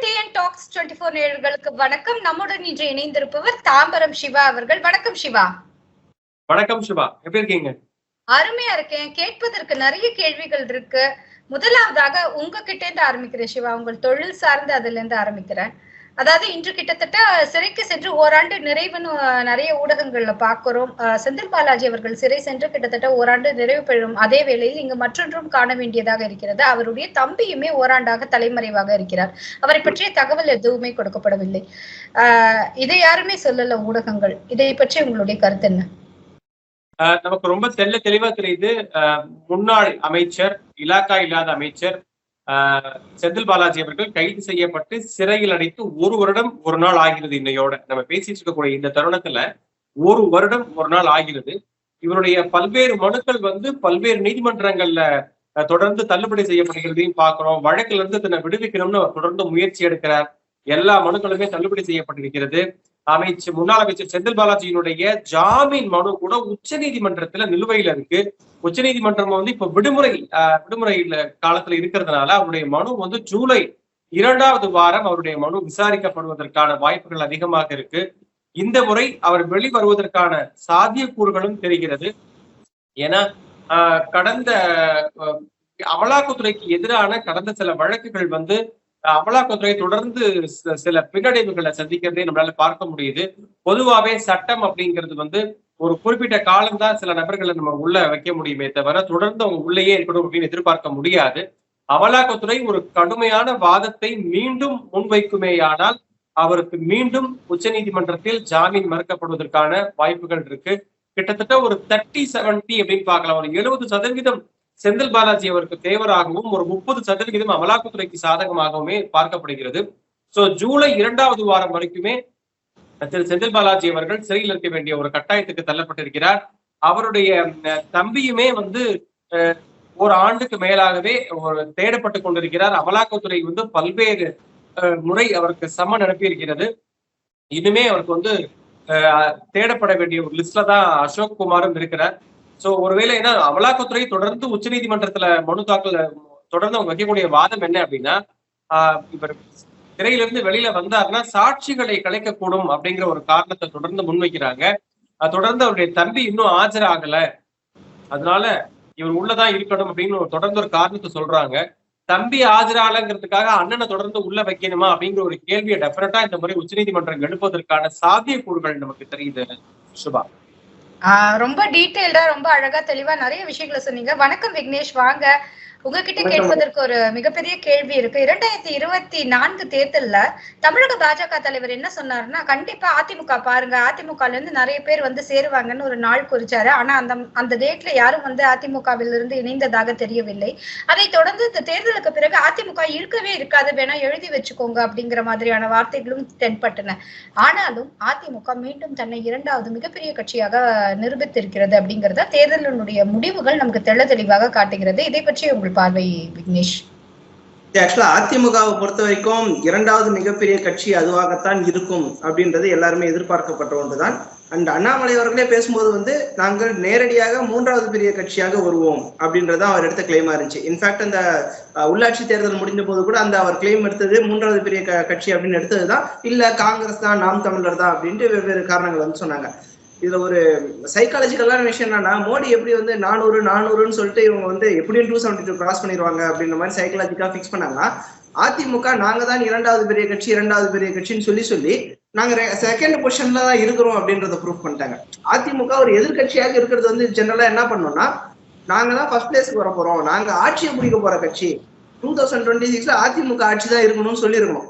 TN tax 24 நேயர்களுக்கு வணக்கம். நம்முடன் இன்று இணைந்திருப்பவர் தாம்பரம் சிவா அவர்கள். வணக்கம் சிவா. வணக்கம் சிவா, எப்படி இருக்கீங்க? அருமையா இருக்கேன். கேட்பதற்கு நிறைய கேள்விகள் இருக்கு. முதலாவதாக உங்ககிட்ட இருந்து ஆரம்பிக்கிறேன் சிவா. உங்கள் தொழில் சார்ந்து அதுல இருந்து ஆரம்பிக்கிறேன். அதாவது இன்று கிட்டத்தட்ட சிறைக்கு சென்று ஓராண்டு நிறைவுன்னு நிறைய ஊடகங்கள்ல பாக்குறோம். செந்தில் பாலாஜி அவர்கள் சிறை சென்று கிட்டத்தட்ட ஓராண்டு நிறைவு பெறும் அதே வேளையில் இங்கு மற்றொன்றும் காண வேண்டியதாக இருக்கிறது. அவருடைய தம்பியுமே ஓராண்டாக தலைமறைவாக இருக்கிறார். அவரை பற்றிய தகவல் எதுவுமே கொடுக்கப்படவில்லை. இதை யாருமே சொல்லல ஊடகங்கள். இதை பற்றி உங்களுடைய கருத்து என்ன? நமக்கு ரொம்ப தெளிவா தெரியுது. முன்னாள் அமைச்சர், இலாக்கா இல்லாத அமைச்சர் செந்தில் பாலாஜி அவர்கள் கைது செய்யப்பட்டு சிறையில் அடைத்து 1 வருடம் 1 நாள் ஆகிறது. இன்னையோட நம்ம பேசிட்டு இருக்கக்கூடிய இந்த தருணத்துல 1 வருடம் 1 நாள் ஆகிறது. இவருடைய பல்வேறு மனுக்கள் பல்வேறு நீதிமன்றங்கள்ல தொடர்ந்து தள்ளுபடி செய்யப்படுகிறதையும் பாக்குறோம். வழக்குல இருந்து தன்னை விடுவிக்கணும்னு அவர் தொடர்ந்து முயற்சி எடுக்கிறார். எல்லா மனுக்களுமே தள்ளுபடி செய்யப்பட்டிருக்கிறது. முன்னாள் அமைச்சர் செந்தில் பாலாஜியினுடைய ஜாமீன் மனு கூட உச்ச நீதிமன்றத்துல நிலுவையில இருக்கு. உச்ச நீதிமன்றம் இப்ப விடுமுறை காலத்துல இருக்கிறதுனால அவருடைய மனு ஜூலை 2வது வாரம் அவருடைய மனு விசாரிக்கப்படுவதற்கான வாய்ப்புகள் அதிகமாக இருக்கு. இந்த முறை அவர் வெளிவருவதற்கான சாத்தியக்கூறுகளும் தெரிகிறது. ஏன்னா கடந்த அமலாக்கத்துறைக்கு எதிரான கடந்த சில வழக்குகள் அமலாக்கத்துறை தொடர்ந்து சில பின்னடைவுகளை சந்திக்கிறதே நம்மளால பார்க்க முடியுது. பொதுவாவே சட்டம் அப்படிங்கிறது ஒரு குறிப்பிட்ட காலம்தான் சில நபர்களை நம்ம உள்ள வைக்க முடியுமே தவிர தொடர்ந்து அவங்க உள்ளேயே இருக்கணும் அப்படின்னு எதிர்பார்க்க முடியாது. அமலாக்கத்துறை ஒரு கடுமையான வாதத்தை மீண்டும் முன்வைக்குமேயானால் அவருக்கு மீண்டும் உச்ச நீதிமன்றத்தில் ஜாமீன் மறுக்கப்படுவதற்கான வாய்ப்புகள் இருக்கு. கிட்டத்தட்ட ஒரு 30-70 அப்படின்னு பார்க்கலாம். ஒரு 70% செந்தில் பாலாஜி அவருக்கு தேவராகவும் ஒரு 30% அமலாக்கத்துறைக்கு சாதகமாகவுமே பார்க்கப்படுகிறது. சோ ஜூலை 2வது வாரம் வரைக்குமே திரு செந்தில் பாலாஜி அவர்கள் சிறையில் இருக்க வேண்டிய ஒரு கட்டாயத்துக்கு தள்ளப்பட்டிருக்கிறார். அவருடைய தம்பியுமே 1 ஆண்டுக்கு மேலாகவே தேடப்பட்டு கொண்டிருக்கிறார். அமலாக்கத்துறை பல்வேறு முறை அவருக்கு சம்மன் அனுப்பியிருக்கிறது. இனிமே அவருக்கு தேடப்பட வேண்டிய ஒரு லிஸ்ட்ல தான் அசோக் குமாரும் இருக்கிறார். சோ ஒருவேளை ஏன்னா அமலாக்கத்துறை தொடர்ந்து உச்ச நீதிமன்றத்துல மனு தாக்கல் தொடர்ந்து அவங்க வைக்கக்கூடிய வாதம் என்ன அப்படின்னா, இவர் சிறையிலிருந்து வெளியில வந்தாருன்னா சாட்சிகளை கலைக்கக்கூடும் அப்படிங்கிற ஒரு காரணத்தை தொடர்ந்து முன்வைக்கிறாங்க. தொடர்ந்து அவருடைய தம்பி இன்னும் ஆஜராகல, அதனால இவர் உள்ளதான் இருக்கணும் அப்படின்னு தொடர்ந்து ஒரு காரணத்தை சொல்றாங்க. தம்பி ஆஜராகலங்கிறதுக்காக அண்ணனை தொடர்ந்து உள்ள வைக்கணுமா அப்படிங்கிற ஒரு கேள்வியை டெஃபினட்டா இந்த முறை உச்ச நீதிமன்றம் எழுப்பதற்கான சாத்தியக்கூறுகள் நமக்கு தெரியுது. சுபா, ரொம்ப டீடைல்டா ரொம்ப அழகா தெளிவா நிறைய விஷயங்களை சொன்னீங்க. வணக்கம் விக்னேஷ், வாங்க. உங்ககிட்ட கேட்பதற்கு ஒரு மிகப்பெரிய கேள்வி இருக்கு. 2024 தேர்தல்ல தமிழக பாஜக தலைவர் என்ன சொன்னாருன்னா, கண்டிப்பா அதிமுக பாருங்க, அதிமுகல இருந்து நிறைய பேர் சேருவாங்கன்னு ஒரு நாள் குறிச்சாரு. ஆனா அந்த டேட்ல யாரும் அதிமுகவில் இருந்து இணைந்ததாக தெரியவில்லை. அதை தொடர்ந்து இந்த தேர்தலுக்கு பிறகு அதிமுக இருக்கவே இருக்காது, வேணா எழுதி வச்சுக்கோங்க அப்படிங்கிற மாதிரியான வார்த்தைகளும் தென்பட்டன. ஆனாலும் அதிமுக மீண்டும் தன்னை 2வது மிகப்பெரிய கட்சியாக நிரூபித்திருக்கிறது அப்படிங்கறத தேர்தலினுடைய முடிவுகள் நமக்கு தெள்ள தெளிவாக காட்டுகிறது. இதை பற்றி உங்களுக்கு பார்வை விக்னேஷ்? ஆக்சுவலா அதிமுகவை பொறுத்த வரைக்கும் 2வது மிகப்பெரிய கட்சி அதுவாகத்தான் இருக்கும் அப்படின்றது எல்லாருமே எதிர்பார்க்கப்பட்ட ஒன்றுதான். அண்ட் அண்ணாமலை அவர்களே பேசும்போது நாங்கள் நேரடியாக 3வது பெரிய கட்சியாக வருவோம் அப்படின்றத அவர் எடுத்த கிளைமா இருந்துச்சு. இன்ஃபேக்ட் அந்த உள்ளாட்சி தேர்தல் முடிஞ்ச போது கூட அவர் கிளைம் எடுத்தது 3வது பெரிய கட்சி அப்படின்னு எடுத்ததுதான் இல்ல காங்கிரஸ் தான், நாம் தமிழர் தான் அப்படின்ட்டு வெவ்வேறு காரணங்கள் சொன்னாங்க. இதுல ஒரு சைக்காலஜிக்கலான விஷயம் என்னன்னா, மோடி எப்படி 400 சொல்லிட்டு இவங்க எப்படியும் 272 கிராஸ் பண்ணிடுவாங்க அப்படின்ற மாதிரி சைக்காலஜிக்கா பிக்ஸ் பண்ணாங்கன்னா, அதிமுக நாங்க தான் 2வது பெரிய கட்சி 2வது பெரிய கட்சின்னு சொல்லி நாங்க 2nd பொசிஷன்ல தான் இருக்கிறோம் அப்படின்றத ப்ரூவ் பண்ணிட்டாங்க. அதிமுக ஒரு எதிர்கட்சியாக இருக்கிறது ஜெனரலா என்ன பண்ணோம்னா, நாங்க தான் ஃபர்ஸ்ட் பிளேஸ்க்கு வர போறோம், நாங்க ஆட்சியை பிடிக்க போற கட்சி, 2026ல அதிமுக ஆட்சி தான் இருக்கணும்னு சொல்லியிருக்கணும்.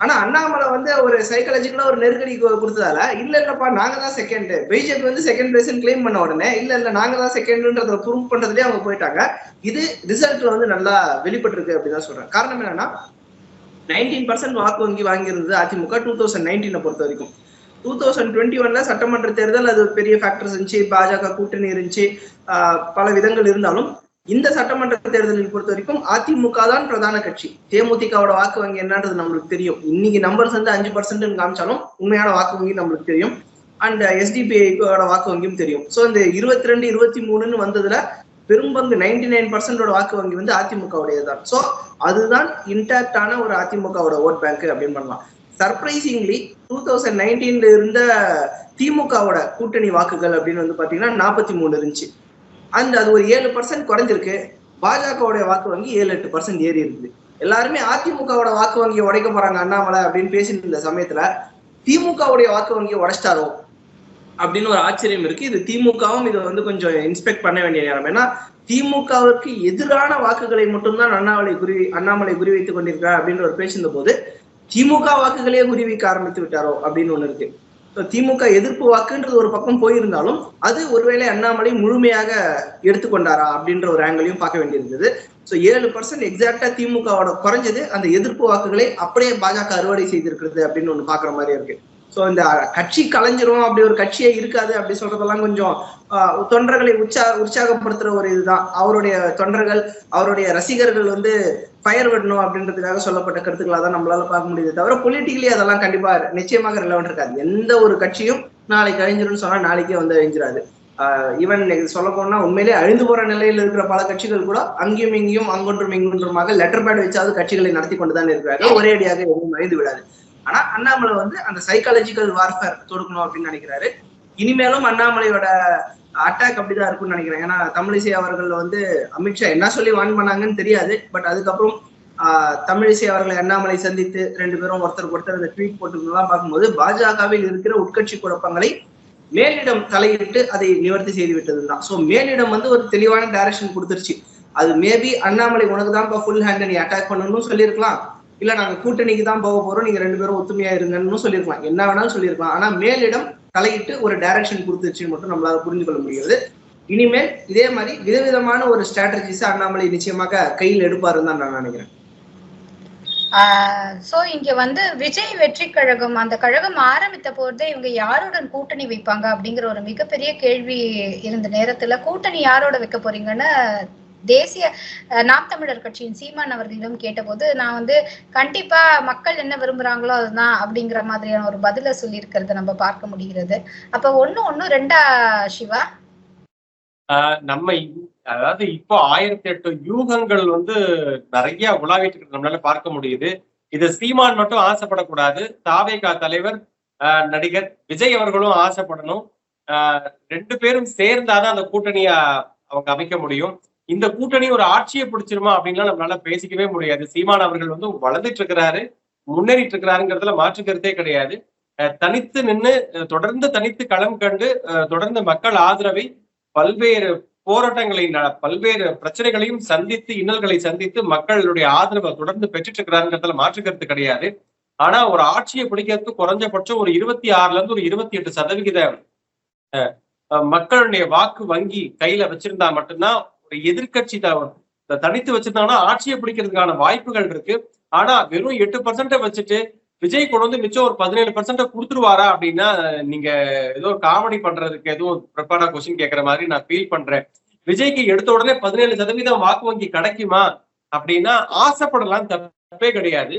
ஆனா அண்ணாமலை ஒரு சைக்காலஜிக்கலா ஒரு நெருக்கடி கொடுத்ததால இல்லப்பா நாங்க தான் second, BJP second place claim பண்ண உடனே இல்ல நாங்க தான் செகண்ட்ன்றத ப்ரூவ் பண்றதுலயே அவங்க போயிட்டாங்க. இது ரிசல்ட்ல நல்லா வெளிப்பட்டு இருக்கு அப்படிதான் சொல்றேன். காரணம் என்னன்னா, 19% வாக்கு வங்கி வாங்கியிருந்தது அதிமுக 2019 பொறுத்த வரைக்கும். 2021ல சட்டமன்ற தேர்தல் அது பெரிய ஃபேக்டர்ஸ் இருந்துச்சு, பாஜக கூட்டணி இருந்துச்சு, பல விதங்கள் இருந்தாலும் இந்த சட்டமன்ற தேர்தலில் பொறுத்த வரைக்கும் அதிமுக தான் பிரதான கட்சி. தேமுதிகவோட வாக்கு வங்கி என்னன்றது நம்மளுக்கு தெரியும். இன்னைக்கு நம்பர்ஸ் 5% காமிச்சாலும் உண்மையான வாக்கு வங்கி நம்மளுக்கு தெரியும். அண்ட் எஸ்டிபிஐயோட வாக்கு வங்கியும் தெரியும். ஸோ இந்த 22, 23 வந்ததுல பெரும்பங்கு 99% வாக்கு வங்கி வந்து அதிமுகவுடையதுதான். ஸோ அதுதான் இன்டாக்டான ஒரு அதிமுகவோட ஓட் பேங்க் அப்படின்னு பண்ணலாம். சர்ப்ரைசிங்லி 2019 இருந்த திமுகவோட கூட்டணி வாக்குகள் அப்படின்னு வந்து பாத்தீங்கன்னா 43 இருந்துச்சு. அது ஒரு 7% குறைஞ்சிருக்கு. பாஜகவுடைய வாக்கு வங்கி 7-8% ஏறி இருக்குது. எல்லாருமே அதிமுகவோட வாக்கு வங்கியை உடைக்க போறாங்க அண்ணாமலை அப்படின்னு பேசிட்டு இருந்த சமயத்துல திமுகவுடைய வாக்கு வங்கியை உடைச்சிட்டாரோ அப்படின்னு ஒரு ஆச்சரியம் இருக்கு. இது திமுகவும் இதை வந்து கொஞ்சம் இன்ஸ்பெக்ட் பண்ண வேண்டிய நேரம். ஏன்னா திமுகவுக்கு எதிரான வாக்குகளை மட்டும்தான் அண்ணாமலை குறிவைத்துக் கொண்டிருக்கிறார் அப்படின்ற ஒரு பேசியிருந்த போது திமுக வாக்குகளே குறிவைக்க ஆரம்பித்து விட்டாரோ அப்படின்னு ஒண்ணு இருக்கு. திமுக எதிர்ப்பு வாக்குன்றது ஒரு பக்கம் போயிருந்தாலும் அது ஒருவேளை அண்ணாமலை முழுமையாக எடுத்துக்கொண்டாரா அப்படின்ற ஒரு ஆங்கிளையும் பார்க்க வேண்டியிருந்தது. ஸோ 7% எக்ஸாக்டா திமுகவோட குறைஞ்சது அந்த எதிர்ப்பு வாக்குகளை அப்படியே பாஜக அறுவடை செய்திருக்கிறது அப்படின்னு ஒண்ணு பாக்குற மாதிரி இருக்கு. ஸோ இந்த கட்சி கலைஞ்சிரும், அப்படி ஒரு கட்சியே இருக்காது அப்படி சொல்றதெல்லாம் கொஞ்சம் தொண்டர்களை உற்சாகப்படுத்துற ஒரு இதுதான். அவருடைய தொண்டர்கள் அவருடைய ரசிகர்கள் வந்து ஃபயர் விடணும் அப்படின்றதுக்காக சொல்லப்பட்ட கருத்துக்களாக தான் நம்மளால பார்க்க முடியுது. தவிர பொலிட்டிக்கலி அதெல்லாம் கண்டிப்பா நிச்சயமாக ரிலவெண்ட் இருக்காது. எந்த ஒரு கட்சியும் நாளைக்கு அழிஞ்சிரும்னு சொன்னா நாளைக்கே வந்து அழிஞ்சிடாது. ஈவன் சொல்ல போனா உண்மையிலே அழிந்து போற நிலையில் இருக்கிற பல கட்சிகள் கூட அங்கேயும் இங்கேயும் அங்கொன்றும் இங்கொன்றுமாக லெட்டர் பேட் வச்சாவது கட்சிகளை நடத்தி கொண்டுதான் இருக்கிறார்கள். ஒரே அடியாக எதுவும் அழிந்து விடாது. ஆனா அண்ணாமலை வந்து அந்த சைக்காலஜிக்கல் வார்ஃபேர் தொடுக்கணும் அப்படின்னு நினைக்கிறாரு. இனிமேலும் அண்ணாமலையோட அட்டாக் அப்படிதான் இருக்கும்னு நினைக்கிறேன். ஏன்னா தமிழிசை அவர்கள் வந்து அமித்ஷா என்ன சொல்லி வான் பண்ணாங்கன்னு தெரியாது. பட் அதுக்கப்புறம் தமிழிசை அவர்களை அண்ணாமலை சந்தித்து 2 பேரும் ஒருத்தருக்கு ஒருத்தர் அந்த ட்வீட் போட்டுலாம் பார்க்கும்போது பாஜகவில் இருக்கிற உட்கட்சி குழப்பங்களை மேலிடம் தலையிட்டு அதை நிவர்த்தி செய்து விட்டதுதான். ஸோ மேலிடம் வந்து ஒரு தெளிவான டைரக்ஷன் கொடுத்துருச்சு. அது மேபி அண்ணாமலை உனக்கு தான் ஃபுல் ஹேண்ட் நீ அட்டாக் பண்ணணும்னு சொல்லியிருக்கலாம், இல்ல நாங்க கூட்டணிக்கு தான் போக போறோம், நீங்க 2 பேரும் ஒத்துமையா இருங்கன்னு சொல்லியிருக்கலாம், என்ன வேணாலும் சொல்லியிருக்கலாம். ஆனா மேலிடம் தலையிட்டு ஒரு டைரக்ஷன் கொடுத்துருச்சுன்னு மட்டும் நம்மளால புரிஞ்சு கொள்ள முடியாது. இனிமேல் இதே மாதிரி விதவிதமான ஒரு ஸ்ட்ராட்டஜிஸ் அண்ணாமலை நிச்சயமாக கையில் எடுப்பாருன்னு தான் நான் நினைக்கிறேன். சோ இங்க வந்து விஜய் வெற்றி கழகம் அந்த கழகம் ஆரம்பித்த போதே இவங்க யாருடன் கூட்டணி வைப்பாங்க அப்படிங்கிற ஒரு மிகப்பெரிய கேள்வி இருந்த நேரத்துல கூட்டணி யாரோட வைக்க போறீங்கன்னு தேசிய நாம் தமிழர் கட்சியின் சீமான் அவர்களிடம் கேட்டபோது நான் வந்து கண்டிப்பா மக்கள் என்ன விரும்புறாங்களோ அதுதான் அப்படிங்கிற மாதிரியான ஒரு பதில சொல்லி இருக்கிறத நம்ம பார்க்க முடிகிறது. அப்ப ஒண்ணு ரெண்டா சிவா நம்ம அதாவது இப்போ 1008 யூகங்கள் வந்து நிறைய உலாவிட்டு இருக்கு நம்மளால பார்க்க முடியுது. இது சீமான் மட்டும் ஆசைப்படக்கூடாது, தாவேகா தலைவர் நடிகர் விஜய் அவர்களும் ஆசைப்படணும். 2 பேரும் சேர்ந்தாதான் அந்த கூட்டணியை அவங்க அமைக்க முடியும். இந்த கூட்டணி ஒரு ஆட்சியை பிடிச்சிருமா அப்படின்லாம் நம்மளால பேசிக்கவே முடியாது. சீமான் அவர்கள் வந்து வளர்ந்துட்டு இருக்கிறாரு, முன்னேறிட்டு இருக்கிறாருங்கிறதுல மாற்று கருத்தே கிடையாது. தனித்து நின்று தொடர்ந்து தனித்து களம் கண்டு தொடர்ந்து மக்கள் ஆதரவை பல்வேறு போராட்டங்களை பல்வேறு பிரச்சனைகளையும் சந்தித்து இன்னல்களை சந்தித்து மக்களுடைய ஆதரவை தொடர்ந்து பெற்றுட்டு இருக்கிறாருங்கிறதுல மாற்று கருத்து கிடையாது. ஆனா ஒரு ஆட்சியை பிடிக்கிறதுக்கு குறைஞ்சபட்சம் ஒரு 26ல இருந்து ஒரு 28% மக்களுடைய வாக்கு வங்கி கையில வச்சிருந்தா மட்டும்தான் ஒரு எதிர்கட்சி தனித்து வச்சிருந்தாங்கன்னா ஆட்சியை பிடிக்கிறதுக்கான வாய்ப்புகள் இருக்கு. ஆனா வெறும் 8% வச்சுட்டு விஜய் கொண்டு வந்து மிச்சம் ஒரு 17% கொடுத்துருவாரா அப்படின்னா நீங்க ஏதோ காமெடி பண்றதுக்கு எதுவும் ப்ரிப்பேர்டா கொஸ்டின் கேட்கற மாதிரி நான் ஃபீல் பண்றேன். விஜய்க்கு எடுத்த உடனே 17% வாக்கு வங்கி கிடைக்குமா அப்படின்னா ஆசைப்படலாம், தப்பே கிடையாது.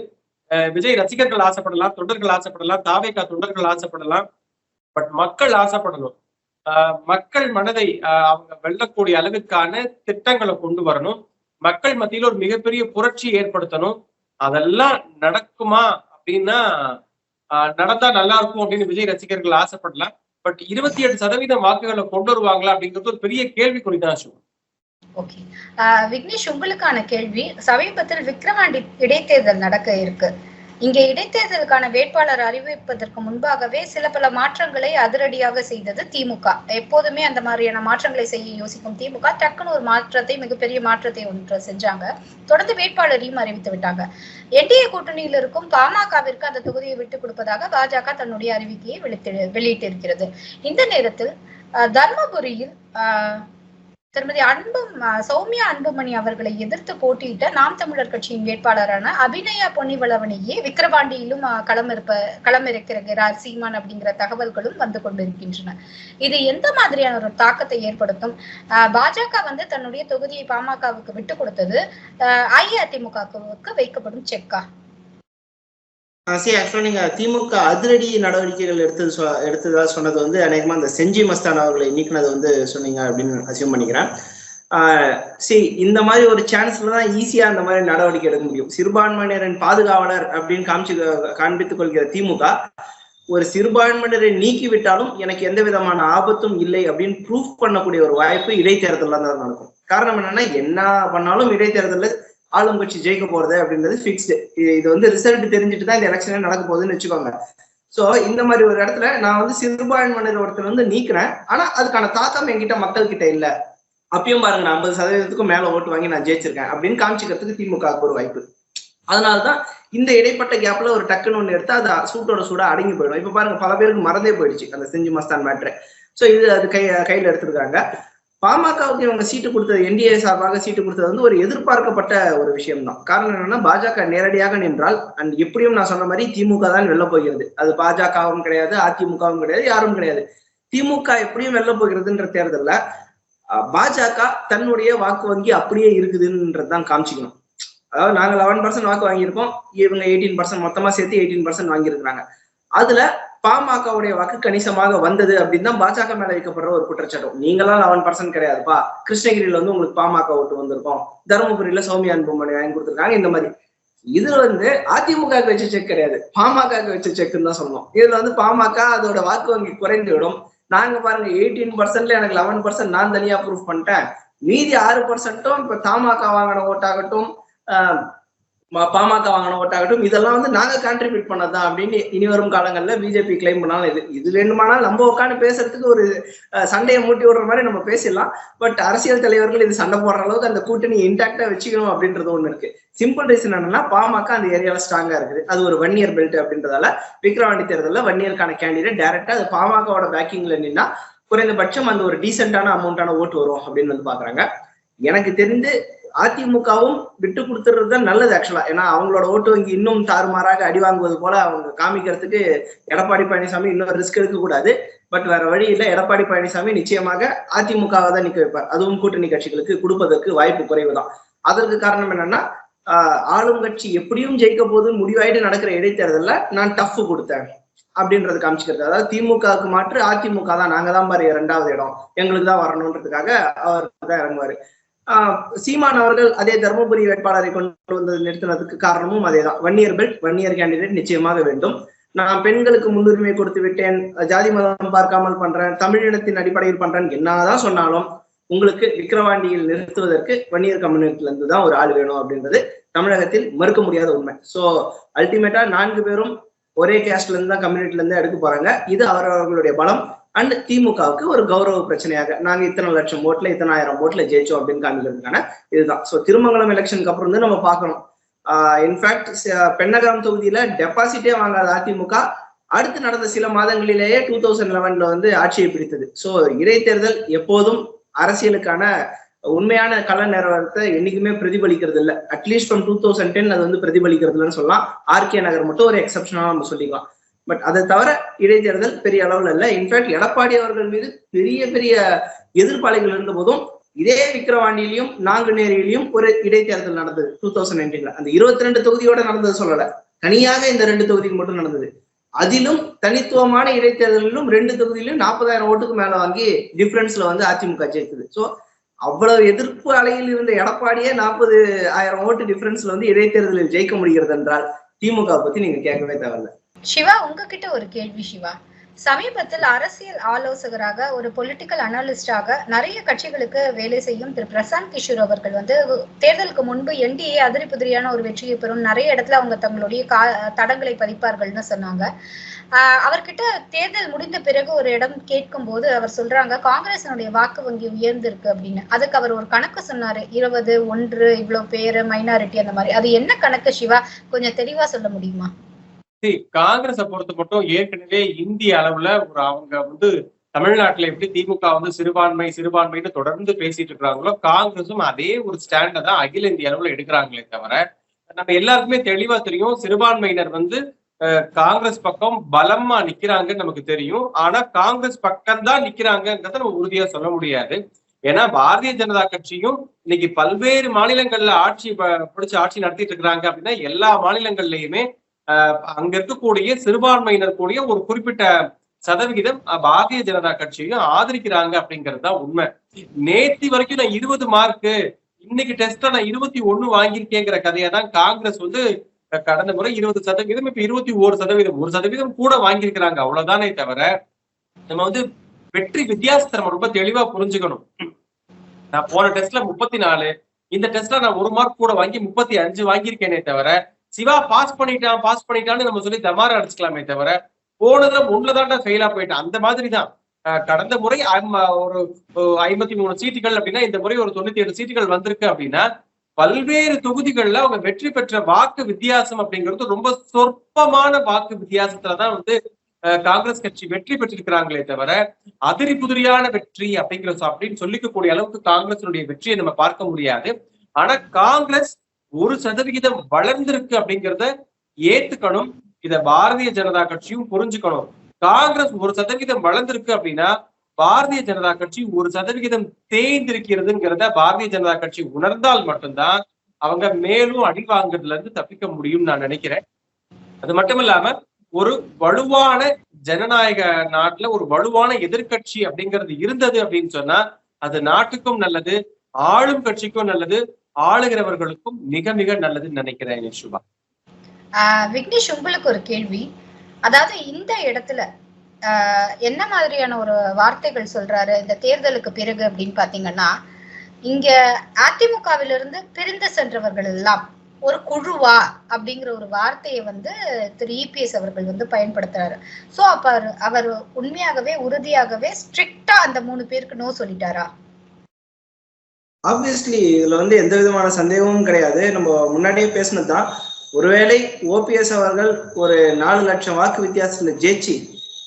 விஜய் ரசிகர்கள் ஆசைப்படலாம், தொண்டர்கள் ஆசைப்படலாம், தாவேகா தொண்டர்கள் ஆசைப்படலாம். பட் மக்கள் ஆசைப்படணும். மக்கள் மனதை அவங்க வெல்லக்கூடிய அளவுக்கான திட்டங்களை கொண்டு வரணும். மக்கள் மத்தியில ஒரு மிகப்பெரிய புரட்சி ஏற்படுத்தணும். அதெல்லாம் நடக்குமா அப்படின்னா நடந்தா நல்லா இருக்கும் அப்படின்னு விஜய் ரசிகர்கள் ஆசைப்படலாம். பட் 28% வாக்குகளை கொண்டு வருவாங்களா அப்படிங்கிறது ஒரு பெரிய கேள்விக்குறிதான். ஓகே விக்னேஷ், உங்களுக்கான கேள்வி. சமீபத்தில் விக்கிரவாண்டி இடைத்தேர்தல் நடக்க இருக்கு. இங்க இடைத்தேர்தலுக்கான வேட்பாளர் அறிவிப்பதற்கு முன்பாகவே சில பல மாற்றங்களை அதிரடியாக செய்தது திமுக. எப்போதுமே அந்த மாதிரியான மாற்றங்களை செய்ய யோசிக்கும் திமுக டக்குன்னு ஒரு மாற்றத்தை, மிகப்பெரிய மாற்றத்தை ஒன்று செஞ்சாங்க. தொடர்ந்து வேட்பாளரையும் அறிவித்து விட்டாங்க. என்டிஏ கூட்டணியில் இருக்கும் பாமகவிற்கு அந்த தொகுதியை விட்டுக் கொடுப்பதாக பாஜக தன்னுடைய அறிவிக்கையை வெளியிட்டிருக்கிறது. இந்த நேரத்தில் தர்மபுரியில் திருமதி சௌமியா அன்புமணி அவர்களை எதிர்த்து போட்டியிட்ட நாம் தமிழர் கட்சியின் வேட்பாளரான அபிநயா பொன்னிவளவனையே விக்கிரவாண்டியிலும் களமிறக்கிறார் சீமான் அப்படிங்கிற தகவல்களும் வந்து கொண்டிருக்கின்றன. இது எந்த மாதிரியான ஒரு தாக்கத்தை ஏற்படுத்தும்? பாஜக வந்து தன்னுடைய தொகுதியை பாமகவுக்கு விட்டு கொடுத்தது அஇஅதிமுகவுக்கு வைக்கப்படும் செக்கா? நீங்க திமுக அதிரடி நடவடிக்கைகள் எடுத்ததா சொன்னது வந்து அநேகமா அந்த செஞ்சி மஸ்தான் அவர்களை நீக்கினது வந்து சொன்னீங்க அப்படின்னு அசியம் பண்ணிக்கிறேன். இந்த மாதிரி ஒரு சான்ஸ்ல தான் ஈஸியா அந்த மாதிரி நடவடிக்கை எடுக்க முடியும். சிறுபான்மையினரின் பாதுகாவலர் அப்படின்னு காண்பித்துக் கொள்கிற திமுக ஒரு சிறுபான்மையினரை நீக்கிவிட்டாலும் எனக்கு எந்த விதமான ஆபத்தும் இல்லை அப்படின்னு ப்ரூஃப் பண்ணக்கூடிய ஒரு வாய்ப்பு இடைத்தேர்தல் தான் நடக்கும். காரணம் என்னன்னா, என்ன பண்ணாலும் இடைத்தேர்தலில் ஆளும் கட்சி ஜெயிக்க போறது அப்படின்றது பிக்ஸ்டு. இது வந்து ரிசல்ட் தெரிஞ்சுட்டு தான் இந்த எலெக்ஷனே நடக்க போகுதுன்னு வச்சுக்கோங்க. சோ இந்த மாதிரி ஒரு இடத்துல நான் சிறுபான்மையினர் ஒருத்தர் நீக்கிறேன், ஆனா அதுக்கான தாக்கம் என்கிட்ட மக்கள் கிட்ட இல்ல, அப்பயும் பாருங்க நான் 50% மேல ஓட்டு வாங்கி நான் ஜெயிச்சிருக்கேன் அப்படின்னு காமிச்சிக்கிறதுக்கு திமுக ஒரு வாய்ப்பு. அதனாலதான் இந்த இடைப்பட்ட கேப்ல ஒரு டக்குன்னு ஒண்ணு எடுத்தா அது சூட்டோட சூடா அடங்கி போயிடும். இப்ப பாருங்க பல பேருக்கு மறந்தே போயிடுச்சு அந்த செஞ்சு மஸ்தான் மேட்ரு. சோ இது அது கையில எடுத்திருக்காங்க. பாமகவுக்கு இவங்க சீட்டு கொடுத்தது, என்டிஏ சார்பாக சீட்டு கொடுத்தது ஒரு எதிர்பார்க்கப்பட்ட ஒரு விஷயம் தான். காரணம் என்னன்னா, பாஜக நேரடியாக நின்றால் அண்ட் எப்படியும் நான் சொன்ன மாதிரி திமுக தான் வெல்ல போகிறது. அது பாஜகவும் கிடையாது, அதிமுகவும் கிடையாது, யாரும் கிடையாது. திமுக எப்படியும் வெல்ல போகிறதுன்ற தேர்தல்ல பாஜக தன்னுடைய வாக்கு வங்கி அப்படியே இருக்குதுன்றதுதான் காமிச்சிக்கணும். அதாவது நாங்க 11% வாக்கு வாங்கியிருக்கோம், இவங்க 18%, மொத்தமா சேர்த்து 18% வாங்கியிருக்கிறாங்க. அதுல பாமகவுடைய வாக்கு கணிசமாக வந்தது அப்படின்னு தான் பாஜக மேல வைக்கப்படுற ஒரு குற்றச்சாட்டம். நீங்களாம் 11% கிடையாதுப்பா, கிருஷ்ணகிரியில உங்களுக்கு பாமக ஓட்டு வந்திருக்கும், தருமபுரியில சௌமியா அன்புமணி வாங்கி கொடுத்துருக்காங்க. இந்த மாதிரி இதுல அதிமுக வச்ச செக் கிடையாது, பாமக வச்ச செக்குன்னு தான் சொல்லணும். இதுல பாமக அதோட வாக்கு வங்கி குறைந்து விடும். நாங்க பாருங்க 18%ல எனக்கு 11% நான் தனியா ப்ரூஃப் பண்ணிட்டேன், மீதி 6%ம் இப்ப தமாக வாங்கின ஓட்டாகட்டும், பாமக வாங்கின ஓட்டாகட்டும், இதெல்லாம் நாங்க கான்ட்ரிபியூட் பண்ணதான் அப்படின்னு இனி வரும் காலங்கள்ல பிஜேபி கிளைம் பண்ணாலும் இது வேண்டுமானால் நம்ம உட்காந்து பேசுறதுக்கு ஒரு சண்டையை மூட்டி விடுற மாதிரி நம்ம பேசிடலாம். பட் அரசியல் தலைவர்கள் இது சண்டை போடுற அளவுக்கு அந்த கூட்டணி இன்டாக்டா வச்சுக்கணும் அப்படின்றது ஒண்ணு இருக்கு. சிம்பிள் ரீசன் என்னன்னா, பாமக அந்த ஏரியால ஸ்ட்ராங்கா இருக்குது, அது ஒரு 1 இயர் பெல்ட் அப்படின்றதால விக்கிரவாண்டி தேர்தலில் 1 இயர்க்கான கேண்டிடேட் டைரக்டா அது பாமகவோட பேக்கிங்ல நின்னா குறைந்தபட்சம் அந்த ஒரு டீசென்டான அமௌண்டான ஓட்டு வரும் அப்படின்னு பாக்குறாங்க. எனக்கு தெரிந்து அதிமுகவும் விட்டு கொடுத்துறதுதான் நல்லது ஆக்சுவலா. ஏன்னா அவங்களோட ஓட்டு வங்கி இன்னும் தாறுமாறாக அடி வாங்குவது போல அவங்க காமிக்கிறதுக்கு எடப்பாடி பழனிசாமி இன்னும் ரிஸ்க் எடுக்க கூடாது. பட் வேற வழி இல்லை, எடப்பாடி பழனிசாமி நிச்சயமாக அதிமுகவை தான் நிக்க வைப்பார். அதுவும் கூட்டணி கட்சிகளுக்கு கொடுப்பதற்கு வாய்ப்பு குறைவுதான். அதற்கு காரணம் என்னன்னா, ஆளும் கட்சி எப்படியும் ஜெயிக்க போது முடிவாயிட்டு நடக்கிற இடைத்தேர்தல்ல நான் டஃப் கொடுத்தேன் அப்படின்றது காமிச்சுக்கிறது. அதாவது திமுகவுக்கு மாற்று அதிமுக தான், நாங்க தான் பாரு 2வது இடம், எங்களுக்கு தான் வரணும்ன்றதுக்காக அவர் தான் இறங்குவாரு. சீமான் அவர்கள் அதே தருமபுரி வேட்பாளரை கொண்டு வந்து நிறுத்தினதுக்கு காரணமும் அதேதான். 1 இயர் பெல்ட், 1 இயர் கேண்டிடேட் நிச்சயமாக வேண்டும். நான் பெண்களுக்கு முன்னுரிமை கொடுத்து விட்டேன், ஜாதி மதம் பார்க்காமல் பண்றேன், தமிழினத்தின் அடிப்படையில் பண்றேன், என்னதான் சொன்னாலும் உங்களுக்கு விக்கிரவாண்டியில் நிறுத்துவதற்கு 1 இயர் கம்யூனிட்டில இருந்து தான் ஒரு ஆள் வேணும் அப்படின்றது தமிழகத்தில் மறுக்க முடியாத உண்மை. சோ அல்டிமேட்டா 4 பேரும் ஒரே கேஸ்ட்ல இருந்து தான் கம்யூனிட்டில இருந்து எடுக்க போறாங்க. இது அவர்களுடைய பலம். அண்ட் திமுகவுக்கு ஒரு கௌரவ பிரச்சனையாக நாங்க இத்தனை லட்சம் ஓட்டுல இத்தனை ஆயிரம் ஓட்டுல ஜெயிச்சோம் அப்படின்னு காமிக்கிறதுக்கான இதுதான். சோ திருமங்கலம் எலெக்ஷனுக்கு அப்புறம் நம்ம பார்க்கணும். இன்ஃபேக்ட் பெண்ணகரம் தொகுதியில டெபாசிட்டே வாங்காத அதிமுக அடுத்து நடந்த சில மாதங்களிலேயே 2011 ஆட்சியை பிடித்தது. சோ இடைத்தேர்தல் எப்போதும் அரசியலுக்கான உண்மையான கள நிலவரத்தை என்னைக்குமே பிரதிபலிக்கிறது இல்லை. அட்லீஸ்ட் ஃப்ரம் 2010 அது பிரதிபலிக்கிறது இல்லைன்னு சொல்லலாம். ஆர்கே நகர் மட்டும் ஒரு எக்ஸப்ஷனா நம்ம சொல்லிக்கலாம். பட் அதை தவிர இடைத்தேர்தல் பெரிய அளவுல இல்லை. இன்ஃபேக்ட் எடப்பாடி அவர்கள் மீது பெரிய பெரிய எதிர்ப்பாளிகள் இருந்த போதும் இதே விக்கிரவாண்டியிலையும் நாங்குநேரியிலையும் ஒரு இடைத்தேர்தல் நடந்தது 2019. அந்த 22 தொகுதியோட நடந்தது சொல்லல, தனியாக இந்த 2 தொகுதிக்கு மட்டும் நடந்தது. அதிலும் தனித்துவமான இடைத்தேர்தலிலும் 2 தொகுதியிலும் 40,000 ஓட்டுக்கு மேல வாங்கி டிஃபரன்ஸ்ல அதிமுக ஜெயித்தது. சோ அவ்வளவு எதிர்ப்பு அலையில் இருந்த எடப்பாடியே 40,000 ஓட்டு டிஃபரன்ஸ்ல இடைத்தேர்தலில் ஜெயிக்க முடிகிறது என்றால் திமுக பத்தி நீங்க கேட்கவே தேவையில்லை. சிவா, உங்ககிட்ட ஒரு கேள்வி. சிவா, சமீபத்தில் அரசியல் ஆலோசகராக ஒரு பொலிட்டிக்கல் அனலிஸ்டாக நிறைய கட்சிகளுக்கு வேலை செய்யும் திரு பிரசாந்த் கிஷோர் அவர்கள் தேர்தலுக்கு முன்பு என்டிஏ அதிரி புதிரியான ஒரு வெற்றியை பெறும், நிறைய இடத்துல அவங்க தங்களுடைய தடங்களை பதிப்பார்கள்னு சொன்னாங்க. அவர்கிட்ட தேர்தல் முடிந்த பிறகு ஒரு இடம் கேட்கும் போது அவர் சொல்றாங்க காங்கிரசினுடைய வாக்கு வங்கி உயர்ந்திருக்கு அப்படின்னு. அதுக்கு அவர் ஒரு கணக்கு சொன்னாரு, 20, 1 இவ்வளவு பேரு மைனாரிட்டி அந்த மாதிரி. அது என்ன கணக்கு சிவா, கொஞ்சம் தெளிவா சொல்ல முடியுமா? காங்கிரஸை பொறுத்த மட்டும் ஏற்கனவே இந்திய அளவுல அவங்க தமிழ்நாட்டுல எப்படி திமுக சிறுபான்மைன்னு தொடர்ந்து பேசிட்டு இருக்கிறாங்களோ, காங்கிரஸும் அதே ஒரு ஸ்டாண்டை தான் அகில இந்திய அளவுல எடுக்கிறாங்களே தவிர, நம்ம எல்லாருக்குமே தெளிவா தெரியும் சிறுபான்மையினர் காங்கிரஸ் பக்கம் பலமா நிக்கிறாங்கன்னு நமக்கு தெரியும். ஆனா காங்கிரஸ் பக்கம் தான் நிக்கிறாங்கிறத நம்ம உறுதியா சொல்ல முடியாது. ஏன்னா பாரதிய ஜனதா கட்சியும் இன்னைக்கு பல்வேறு மாநிலங்கள்ல ஆட்சி நடத்திட்டு இருக்கிறாங்க அப்படின்னா, எல்லா மாநிலங்கள்லயுமே அங்க இருக்கக்கூடிய சிறுபான்மையினர் கூடிய ஒரு குறிப்பிட்ட சதவிகிதம் பாரதிய ஜனதா கட்சியும் ஆதரிக்கிறாங்க அப்படிங்கிறது தான் உண்மை. நேத்தி வரைக்கும் நான் 20 மார்க்கு, இன்னைக்கு டெஸ்ட்ல நான் 21 வாங்கியிருக்கேங்கிற கதையை தான் காங்கிரஸ் வந்து கடந்த முறை 20%, இப்ப 21%, 1% கூட வாங்கியிருக்கிறாங்க. அவ்வளவுதானே தவிர நம்ம வந்து வெற்றி வித்தியாசத்தை நம்ம ரொம்ப தெளிவா புரிஞ்சுக்கணும். நான் போன டெஸ்ட்ல 34, இந்த டெஸ்ட்ல நான் 1 மார்க் கூட வாங்கி 35 வாங்கியிருக்கேனே தவிர, சிவா பாஸ் பண்ணிட்டான்னு நம்ம சொல்லி தமாரா அடிச்சுக்கலாமே தவிர, போனதுல 1லதான்டா ஃபெயிலா போயிட்டான். அந்த மாதிரிதான் கடந்த முறை ஒரு 53 சீட்டுகள் அப்படின்னா இந்த முறை ஒரு 97 சீட்டுகள் வந்திருக்கு அப்படின்னா, பல்வேறு தொகுதிகள்ல அவங்க வெற்றி பெற்ற வாக்கு வித்தியாசம் அப்படிங்கிறது ரொம்ப சொற்பமான வாக்கு வித்தியாசத்துலதான் வந்து காங்கிரஸ் கட்சி வெற்றி பெற்றிருக்கிறாங்களே தவிர, அதிரி புதிரியான வெற்றி அப்படின்னு சொல்லிக்கக்கூடிய அளவுக்கு காங்கிரஸினுடைய வெற்றியை நம்ம பார்க்க முடியாது. ஆனா காங்கிரஸ் 1% வளர்ந்திருக்கு அப்படிங்கிறத ஏத்துக்கணும். இத பாரதிய ஜனதா கட்சியும் புரிஞ்சுக்கணும். காங்கிரஸ் 1% வளர்ந்திருக்கு அப்படின்னா பாரதிய ஜனதா கட்சி 1% தேய்ந்திருக்கிறதுங்கிறத பாரதிய ஜனதா கட்சி உணர்ந்தால் மட்டும்தான் அவங்க மேலும் அடி வாங்குறதுல இருந்து தப்பிக்க முடியும்னு நான் நினைக்கிறேன். அது மட்டும் இல்லாம ஒரு வலுவான ஜனநாயக நாட்டுல ஒரு வலுவான எதிர்கட்சி அப்படிங்கிறது இருந்தது அப்படின்னு சொன்னா அது நாட்டுக்கும் நல்லது, ஆளும் கட்சிக்கும் நல்லது, ஆளுகிறவர்களுக்கும் மிக மிக நல்லதுன்னு நினைக்கிறேன். சுபா, விக்னேஷ், உங்களுக்கு ஒரு கேள்வி. அதாவது இந்த இடத்துல என்ன மாதிரியான ஒரு வார்த்தைகள் சொல்றாரு இந்த தேர்தலுக்கு பிறகு அப்படின்னு பாத்தீங்கன்னா, இங்க அதிமுகவிலிருந்து பிரிந்து சென்றவர்கள் எல்லாம் ஒரு குழுவா அப்படிங்கிற ஒரு வார்த்தையை வந்து திரு இபிஎஸ் அவர்கள் வந்து பயன்படுத்துறாரு. சோ அப்ப அவர் உண்மையாகவே உறுதியாகவே ஸ்ட்ரிக்டா அந்த 3 பேருக்கு நோ சொல்லிட்டாரா? ஆப்வியஸ்லி இதுல வந்து எந்த விதமான சந்தேகமும் கிடையாது. நம்ம முன்னாடியே பேசினதுதான். ஒருவேளை ஓபிஎஸ் அவர்கள் ஒரு 4 லட்சம் வாக்கு வித்தியாசத்துல ஜெயிச்சு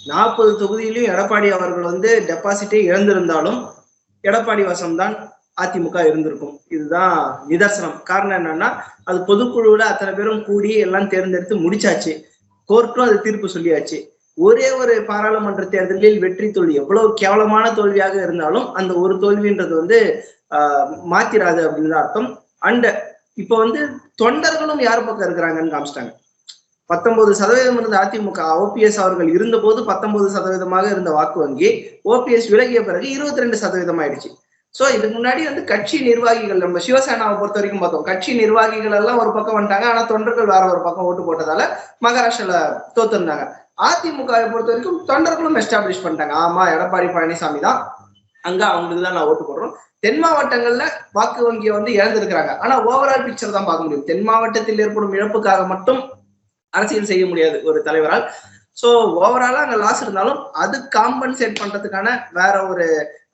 40 தொகுதியிலும் எடப்பாடி அவர்கள் வந்து டெபாசிட்டை இழந்திருந்தாலும் எடப்பாடி வசம்தான் அதிமுக இருந்திருக்கும். இதுதான் நிதர்சனம். காரணம் என்னன்னா, அது பொதுக்குழுவுல அத்தனை பேரும் கூடி எல்லாம் தேர்ந்தெடுத்து முடிச்சாச்சு. கோர்ட்டும் அது தீர்ப்பு சொல்லியாச்சு. ஒரே ஒரு பாராளுமன்ற தேர்தலில் வெற்றி தோல்வி எவ்வளவு கேவலமான தோல்வியாக இருந்தாலும் அந்த ஒரு தோல்வின்றது வந்து மாத்திராது அப்படின்னு அர்த்தம். அண்ட் இப்ப வந்து தொண்டர்களும் யார் பக்கம் இருக்கிறாங்கன்னு காமிச்சிட்டாங்க. 19% இருந்த அதிமுக ஓபிஎஸ் அவர்கள் இருந்த போது 19% இருந்த வாக்கு வங்கி ஓபிஎஸ் விலகிய பிறகு 22% ஆயிடுச்சு. சோ இதுக்கு முன்னாடி வந்து கட்சி நிர்வாகிகள், நம்ம சிவசேனாவை பொறுத்த வரைக்கும் பார்த்தோம், கட்சி நிர்வாகிகள் எல்லாம் ஒரு பக்கம் வந்துட்டாங்க. ஆனா தொண்டர்கள் வேற ஒரு பக்கம் ஓட்டு போட்டதால மகாராஷ்டிரால தோத்துருந்தாங்க. அதிமுகவை பொறுத்த வரைக்கும் தொண்டர்களும் எஸ்டாப்ளிஷ் பண்ணிட்டாங்க. ஆமா, எடப்பாடி பழனிசாமி தான், அங்க அவங்களுக்கு தான் நான் ஓட்டு போடுறோம். தென் மாவட்டங்கள்ல வாக்கு வங்கியை வந்து இழந்திருக்கிறாங்க. ஆனா ஓவரால் பிக்சர் தான் பார்க்க முடியும். தென் மாவட்டத்தில் ஏற்படும் இழப்புக்காக மட்டும் அரசியல் செய்ய முடியாது ஒரு தலைவரால். சோ ஓவராலா அங்க லாஸ் இருந்தாலும் அது காம்பன்சேட் பண்றதுக்கான வேற ஒரு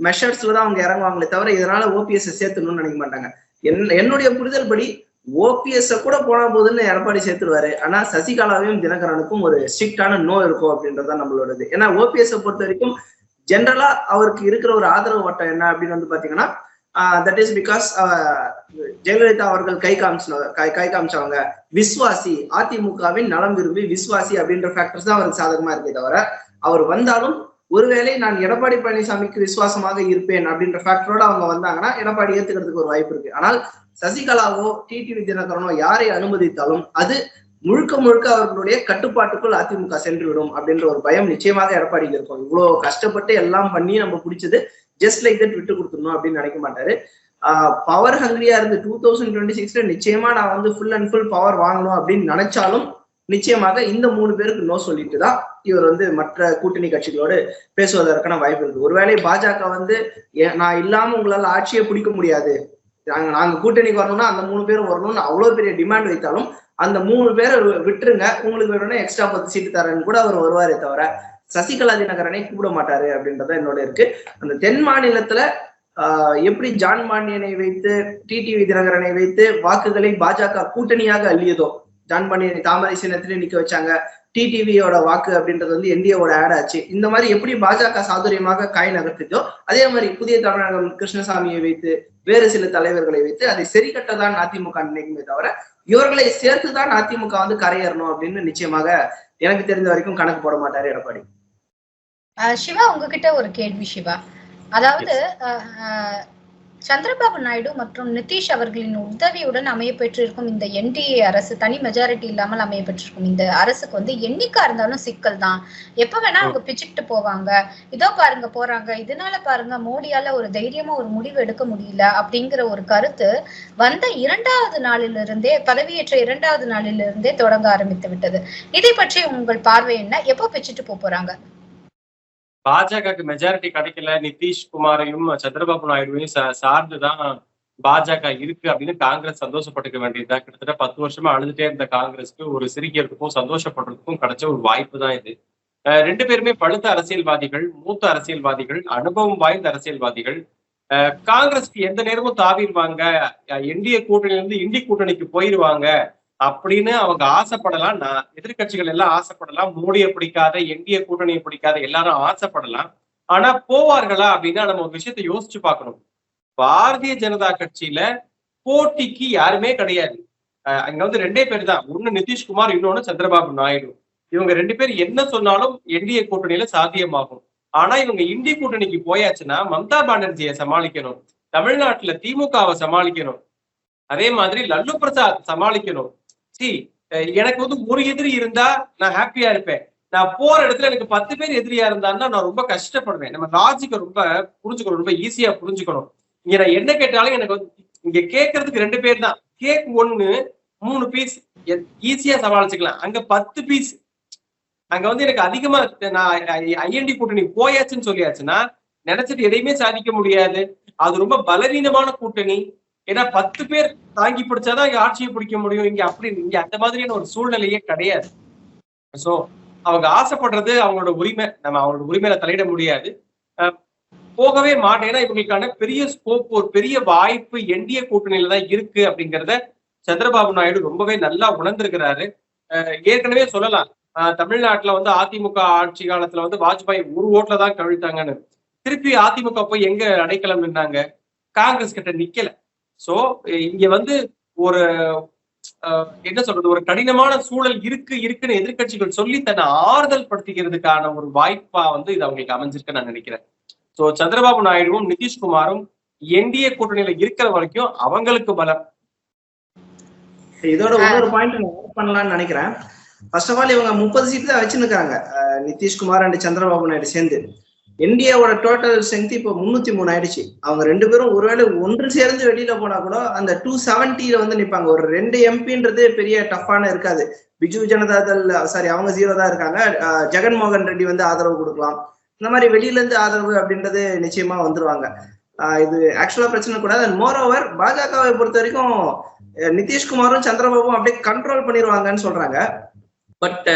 மெஷர்ஸ்ல தான் அவங்க இறங்குவாங்களே தவிர இதனால ஓபிஎஸ் சேர்த்துணும்னு நினைக்க மாட்டாங்க. என்னுடைய புரிதல் படி ஓபிஎஸ் கூட போனா போதுன்னு எடப்பாடி சேர்த்துருவாரு. ஆனா சசிகலாவையும் தினகரனுக்கும் ஒரு ஸ்ட்ரிக்டான நோ இருக்கும் அப்படின்றதுதான் நம்மளோடது. ஏன்னா ஓபிஎஸ் பொறுத்த வரைக்கும் ஜென்ரலா அவருக்கு இருக்கிற ஒரு ஆதரவு வட்டம் என்ன அப்படின்னு வந்து பாத்தீங்கன்னா, தட் இஸ் பிகாஸ் ஜெயலலிதா அவர்கள் கை காமிச்சவங்க விஸ்வாசி, அதிமுகவின் நலம் விரும்பி விஸ்வாசி அப்படின்ற ஃபேக்டர்ஸ் தான் அவருக்கு சாதகமா இருக்கே தவிர, அவர் வந்தாலும் ஒருவேளை நான் எடப்பாடி பழனிசாமிக்கு விசுவாசமாக இருப்பேன் அப்படின்ற ஃபேக்டரோட அவங்க வந்தாங்கன்னா எடப்பாடி ஏத்துக்கிறதுக்கு ஒரு வாய்ப்பு இருக்கு. ஆனால் சசிகலாவோ டிடிவி தினகரனோ யாரை அனுமதித்தாலும் அது முழுக்க முழுக்க அவர்களுடைய கட்டுப்பாட்டுக்குள் அதிமுக சென்றுவிடும் அப்படின்ற ஒரு பயம் நிச்சயமாக எடப்பாடிக்கு இருக்கும். இவ்வளவு கஷ்டப்பட்டு எல்லாம் பண்ணி நம்ம பிடிச்சது ஜஸ்ட் லைக் தட் விட்டு கொடுத்துடணும் அப்படின்னு நினைக்க மாட்டாரு. பவர் ஹங்கிரியா இருந்து 2026 நிச்சயமா நான் வந்து ஃபுல் அண்ட் ஃபுல் பவர் வாங்கணும் அப்படின்னு நினைச்சாலும் நிச்சயமாக இந்த 3 பேருக்கு நோ சொல்லிட்டு தான் இவர் வந்து மற்ற கூட்டணி கட்சிகளோடு பேசுவதற்கான வாய்ப்பு இருக்கு. ஒருவேளை பாஜக வந்து நான் இல்லாம உங்களால ஆட்சியை பிடிக்க முடியாது, நாங்க கூட்டணிக்கு வரணும்னா அந்த 3 பேரும் வரணும்னு அவ்வளவு பெரிய டிமாண்ட் வைத்தாலும் அந்த 3 பேரை விட்டுருங்க, உங்களுக்கு வேணும்னா எக்ஸ்ட்ரா 10 சீட்டு தரேன்னு கூட அவர் வருவாரே தவிர சசிகலா தினகரனை கூப்பிட மாட்டாரு அப்படின்றத என்னோட இருக்கு. அந்த தென் மாநிலத்துல எப்படி ஜான் பாண்டியனை வைத்து டிடிவி தினகரனை வைத்து வாக்குகளை பாஜக கூட்டணியாக அள்ளியதோ, ஜான் பாண்டியனை தாமரை சின்னத்திலே நிக்க வச்சாங்க, டிடிவியோட வாக்கு அப்படின்றது வந்து என்டிஏவோட ஆட் ஆச்சு. இந்த மாதிரி எப்படி பாஜக சாதுரியமாக காய் நகர்த்திதோ அதே மாதிரி புதிய தமிழகம் கிருஷ்ணசாமியை வைத்து வேறு சில தலைவர்களை வைத்து அதை சரி கட்டதான் அதிமுக நினைக்குமே தவிர இவர்களை சேர்த்துதான் அதிமுக வந்து கரையேறணும் அப்படின்னு நிச்சயமாக எனக்கு தெரிஞ்ச வரைக்கும் கணக்கு போட மாட்டாரு எடப்பாடி. சிவா, உங்ககிட்ட ஒரு கேள்வி. சிவா, அதாவது சந்திரபாபு நாயுடு மற்றும் நிதிஷ் அவர்களின் உதவியுடன் அமைய பெற்றிருக்கும் இந்த என்டிஏ அரசு, தனி மெஜாரிட்டி இல்லாமல் அமைய பெற்றிருக்கும் இந்த அரசுக்கு வந்து என்னைக்கா இருந்தாலும் சிக்கல் தான். எப்ப வேணா அவங்க பிச்சுக்கிட்டு போவாங்க. இதோ பாருங்க போறாங்க, இதனால பாருங்க மோடியால ஒரு தைரியமா ஒரு முடிவு எடுக்க முடியல அப்படிங்கிற ஒரு கருத்து வந்த 2வது நாளிலிருந்தே, பதவியேற்ற 2வது நாளிலிருந்தே தொடங்க ஆரம்பித்து விட்டது. இதை பற்றி உங்கள் பார்வை என்ன? எப்போ பிச்சுட்டு போறாங்க? பாஜகவுக்கு மெஜாரிட்டி கிடைக்கல, நிதிஷ்குமாரையும் சந்திரபாபு நாயுடுவையும் சார்ந்துதான் பாஜக இருக்கு அப்படின்னு காங்கிரஸ் சந்தோஷப்பட்டுக்க வேண்டியதுதான். கிட்டத்தட்ட 10 வருஷமா அழுதுட்டே இருந்த காங்கிரஸ்க்கு ஒரு சிரிக்கிறதுக்கும் சந்தோஷப்படுறதுக்கும் கிடைச்ச ஒரு வாய்ப்பு தான் இது. 2 பேருமே பழுத்த அரசியல்வாதிகள், மூத்த அரசியல்வாதிகள், அனுபவம் வாய்ந்த அரசியல்வாதிகள். காங்கிரஸ்க்கு எந்த நேரமும் தாவிடுவாங்க, என்டிஏ கூட்டணியிலிருந்து இண்டி கூட்டணிக்கு போயிருவாங்க அப்படின்னு அவங்க ஆசைப்படலாம். நான் எதிர்கட்சிகள் எல்லாம் ஆசைப்படலாம், மோடியை பிடிக்காத, என்டிஏ கூட்டணியை பிடிக்காத எல்லாரும் ஆசைப்படலாம். ஆனா போவார்களா அப்படின்னா நம்ம ஒரு விஷயத்தை யோசிச்சு பார்க்கணும். பாரதிய ஜனதா கட்சியில போட்டிக்கு யாருமே கிடையாது. அங்க வந்து 2 பேர் தான், ஒண்ணு நிதிஷ்குமார், இன்னொன்னு சந்திரபாபு நாயுடு. இவங்க 2 பேர் என்ன சொன்னாலும் என்டிஏ கூட்டணியில சாத்தியமாகும். ஆனா இவங்க இண்டி கூட்டணிக்கு போயாச்சுன்னா மம்தா பானர்ஜியை சமாளிக்கணும், தமிழ்நாட்டுல திமுகவை சமாளிக்கணும், அதே மாதிரி லல்லு பிரசாத் சமாளிக்கணும். எனக்கு வந்து ஒரு எதிரி இருந்தா நான் ஹாப்பியா இருப்பேன். நான் போற இடத்துல எனக்கு 10 பேர் எதிரியா இருந்தான்னா நான் ரொம்ப கஷ்டப்படுவேன். நம்ம லாஜிக்க ரொம்ப புரிஞ்சுக்கணும், ரொம்ப ஈஸியா புரிஞ்சுக்கணும். இங்க நான் என்ன கேட்டாலும் எனக்கு வந்து இங்க கேட்கறதுக்கு 2 பேர் தான். கேக் 1 3 பீஸ் ஈஸியா சமாளிச்சுக்கலாம். அங்க 10 பீஸ். அங்க வந்து எனக்கு அதிகமா நான் ஐஎன்டி கூட்டணி போயாச்சுன்னு சொல்லியாச்சுன்னா நினைச்சிட்டு எதையுமே சாதிக்க முடியாது. அது ரொம்ப பலவீனமான கூட்டணி. ஏன்னா 10 பேர் தாங்கி பிடிச்சாதான் இங்க ஆட்சியை பிடிக்க முடியும். இங்க அந்த மாதிரியான ஒரு சூழ்நிலையே கிடையாது. சோ அவங்க ஆசைப்படுறது அவங்களோட உரிமை, நம்ம அவங்களோட உரிமையில தலையிட முடியாது. போகவே மாட்டேன். ஏன்னா இவங்களுக்கான பெரிய ஸ்கோப், ஒரு பெரிய வாய்ப்பு என்டிஏ கூட்டணியில தான் இருக்கு அப்படிங்கிறத சந்திரபாபு நாயுடு ரொம்பவே நல்லா உணர்ந்திருக்கிறாரு. ஏற்கனவே சொல்லலாம், தமிழ்நாட்டுல வந்து அதிமுக ஆட்சி காலத்துல வந்து வாஜ்பாய் ஒரு ஓட்டுல தான் கவிழ்த்தாங்கன்னு. திருப்பி அதிமுக போய் எங்க அடைக்கலம் நின்னாங்க? காங்கிரஸ் கிட்ட நிக்கல. சோ இங்க வந்து ஒரு என்ன சொல்றது, ஒரு கடினமான சூழல் இருக்குன்னு எதிர்கட்சிகள் சொல்லி தன்னை ஆறுதல் படுத்திக்கிறதுக்கான ஒரு வாய்ப்பா வந்து இது அவங்களுக்கு அமைஞ்சிருக்கு நான் நினைக்கிறேன். சோ சந்திரபாபு நாயுடுவும் நிதிஷ்குமாரும் என்டிஏ கூட்டணியில இருக்கிற வரைக்கும் அவங்களுக்கு பலம். இதோட இன்னொரு பாயிண்ட் நான் பண்ணலாம்னு நினைக்கிறேன். ஃபர்ஸ்ட் ஆஃப் ஆல் இவங்க 30 சீட் தான் வச்சுருக்காங்க, நிதிஷ்குமார் அண்ட் சந்திரபாபு நாயுடு சேர்ந்து. இந்தியாவோட டோட்டல் ஸ்ட்ரென்த் இப்போ 303 ஆயிடுச்சு. அவங்க 2 பேரும் ஒருவேளை ஒன்று சேர்ந்து வெளியில போனா கூட அந்த 270 வந்து நிப்பாங்க. ஒரு 2 எம்பின்றது பெரிய டஃப்பான இருக்காது. பிஜு ஜனதா தள் அவங்க 0 தான் இருக்காங்க. ஜெகன்மோகன் ரெட்டி வந்து ஆதரவு கொடுக்கலாம். இந்த மாதிரி வெளியில இருந்து ஆதரவு அப்படின்றது நிச்சயமா வந்துருவாங்க. இது ஆக்சுவலா பிரச்சனை கூடாது. அண்ட் மோர் ஓவர் பாஜகவை பொறுத்த வரைக்கும் நிதிஷ்குமாரும் சந்திரபாபும் அப்படியே கண்ட்ரோல் பண்ணிடுவாங்கன்னு சொல்றாங்க. பட்